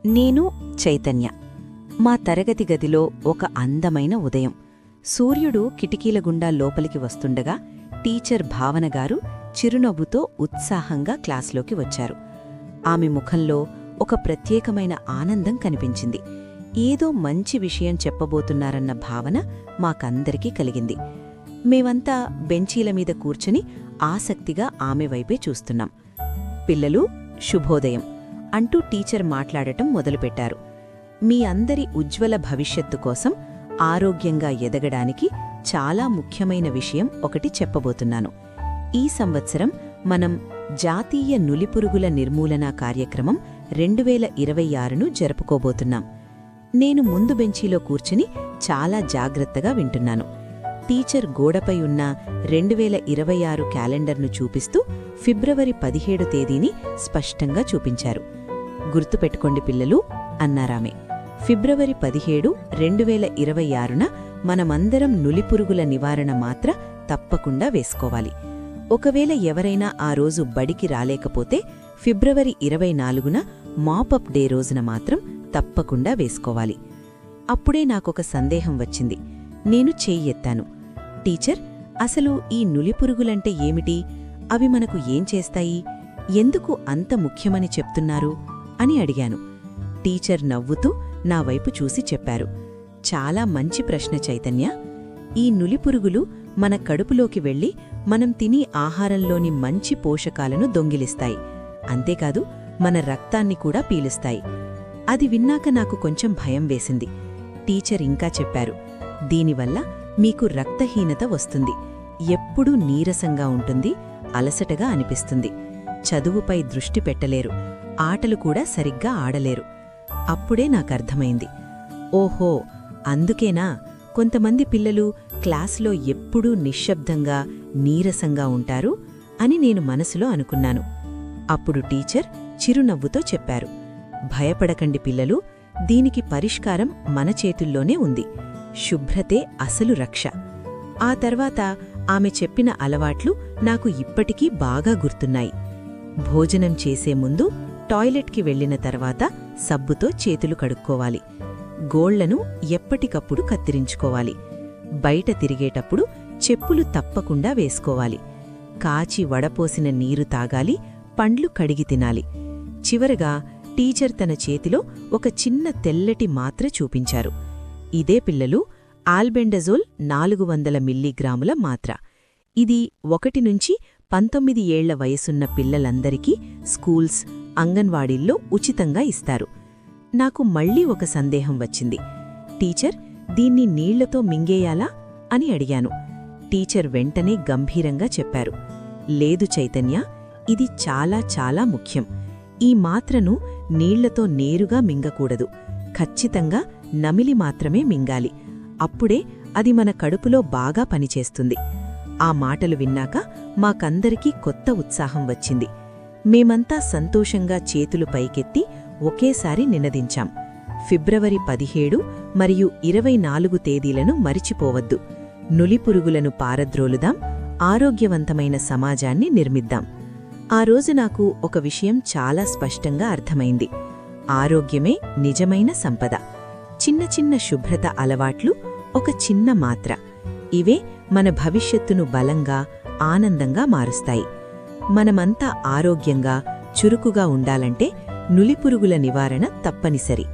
నేను చైతన్య. మా తరగతి గదిలో ఒక అందమైన ఉదయం. సూర్యుడు కిటికీల గుండా లోపలికి వస్తుండగా టీచర్ భావనగారు చిరునవ్వుతో ఉత్సాహంగా క్లాస్లోకి వచ్చారు. ఆమె ముఖంలో ఒక ప్రత్యేకమైన ఆనందం కనిపించింది. ఏదో మంచి విషయం చెప్పబోతున్నారన్న భావన మాకందరికీ కలిగింది. మేమంతా బెంచీల మీద కూర్చుని ఆసక్తిగా ఆమె వైపే చూస్తున్నాం. పిల్లలు, శుభోదయం అంటూ టీచర్ మాట్లాడటం మొదలుపెట్టారు. మీ అందరి ఉజ్వల భవిష్యత్తు కోసం, ఆరోగ్యంగా ఎదగడానికి చాలా ముఖ్యమైన విషయం ఒకటి చెప్పబోతున్నాను. ఈ సంవత్సరం మనం జాతీయ నులిపురుగుల నిర్మూలన కార్యక్రమం 2026ను జరుపుకోబోతున్నాం. నేను ముందు బెంచీలో కూర్చుని చాలా జాగ్రత్తగా వింటున్నాను. టీచర్ గోడపై ఉన్న 2026 క్యాలెండర్ను చూపిస్తూ ఫిబ్రవరి 17 తేదీని స్పష్టంగా చూపించారు. గుర్తుపెట్టుకోండి పిల్లలు, అన్నారామె. ఫిబ్రవరి 17, 2026న మనమందరం నులిపురుగుల నివారణ మాత్ర తప్పకుండా వేసుకోవాలి. ఒకవేళ ఎవరైనా ఆ రోజు బడికి రాలేకపోతే ఫిబ్రవరి 24న మాపప్ డే రోజున మాత్రం తప్పకుండా వేసుకోవాలి. అప్పుడే నాకొక సందేహం వచ్చింది. నేను చెయ్యెత్తాను. టీచర్, అసలు ఈ నులిపురుగులంటే ఏమిటి? అవి మనకు ఏం చేస్తాయి? ఎందుకు అంత ముఖ్యమని చెప్తున్నారు అని అడిగాను. టీచర్ నవ్వుతూ నా వైపు చూసి చెప్పారు. చాలా మంచి ప్రశ్న చైతన్య. ఈ నులిపురుగులు మన కడుపులోకి వెళ్లి మనం తినే ఆహారంలోని మంచి పోషకాలను దొంగిలిస్తాయి. అంతేకాదు, మన రక్తాన్ని కూడా పీలుస్తాయి. అది విన్నాక నాకు కొంచెం భయం వేసింది. టీచర్ ఇంకా చెప్పారు, దీనివల్ల మీకు రక్తహీనత వస్తుంది, ఎప్పుడూ నీరసంగా ఉంటుంది, అలసటగా అనిపిస్తుంది, చదువుపై దృష్టి పెట్టలేరు, ఆటలు కూడా సరిగ్గా ఆడలేరు. అప్పుడే నాకర్థమైంది. ఓహో, అందుకేనా కొంతమంది పిల్లలు క్లాసులో ఎప్పుడూ నిశ్శబ్దంగా, నీరసంగా ఉంటారు అని నేను మనసులో అనుకున్నాను. అప్పుడు టీచర్ చిరునవ్వుతో చెప్పారు, భయపడకండి పిల్లలు, దీనికి పరిష్కారం మన చేతుల్లోనే ఉంది. శుభ్రతే అసలు రక్ష. ఆ తర్వాత ఆమె చెప్పిన అలవాట్లు నాకు ఇప్పటికీ బాగా గుర్తున్నాయి. భోజనం చేసే ముందు, టాయిలెట్కి వెళ్లిన తర్వాత సబ్బుతో చేతులు కడుక్కోవాలి. గోళ్లను ఎప్పటికప్పుడు కత్తిరించుకోవాలి. బయట తిరిగేటప్పుడు చెప్పులు తప్పకుండా వేసుకోవాలి. కాచి వడపోసిన నీరు తాగాలి, పండ్లు కడిగి తినాలి. చివరగా టీచర్ తన చేతిలో ఒక చిన్న తెల్లటి మాత్ర చూపించారు. ఇదే పిల్లలు, ఆల్బెండజోల్ 400 మిల్లీగ్రాముల మాత్ర. ఇది 1 నుంచి 19 ఏళ్ల వయసున్న పిల్లలందరికీ స్కూల్స్, అంగన్వాడీల్లో ఉచితంగా ఇస్తారు. నాకు మళ్లీ ఒక సందేహం వచ్చింది. టీచర్, దీన్ని నీళ్లతో మింగేయాలా అని అడిగాను. టీచర్ వెంటనే గంభీరంగా చెప్పారు, లేదు చైతన్య, ఇది చాలా చాలా ముఖ్యం. ఈ మాత్రను నీళ్లతో నేరుగా మింగకూడదు. ఖచ్చితంగా నమిలి మాత్రమే మింగాలి. అప్పుడే అది మన కడుపులో బాగా పనిచేస్తుంది. ఆ మాటలు విన్నాక మాకందరికీ కొత్త ఉత్సాహం వచ్చింది. మేమంతా సంతోషంగా చేతులు పైకెత్తి ఒకేసారి నినదించాం, ఫిబ్రవరి 17 మరియు 24 తేదీలను మరిచిపోవద్దు. నులిపురుగులను పారద్రోలుదాం, ఆరోగ్యవంతమైన సమాజాన్ని నిర్మిద్దాం. ఆ రోజు నాకు ఒక విషయం చాలా స్పష్టంగా అర్థమైంది. ఆరోగ్యమే నిజమైన సంపద. చిన్న చిన్న శుభ్రత అలవాట్లు, ఒక చిన్న మాత్ర, ఇవే మన భవిష్యత్తును బలంగా, ఆనందంగా మారుస్తాయి. మనమంతా ఆరోగ్యంగా, చురుకుగా ఉండాలంటే నులిపురుగుల నివారణ తప్పనిసరి.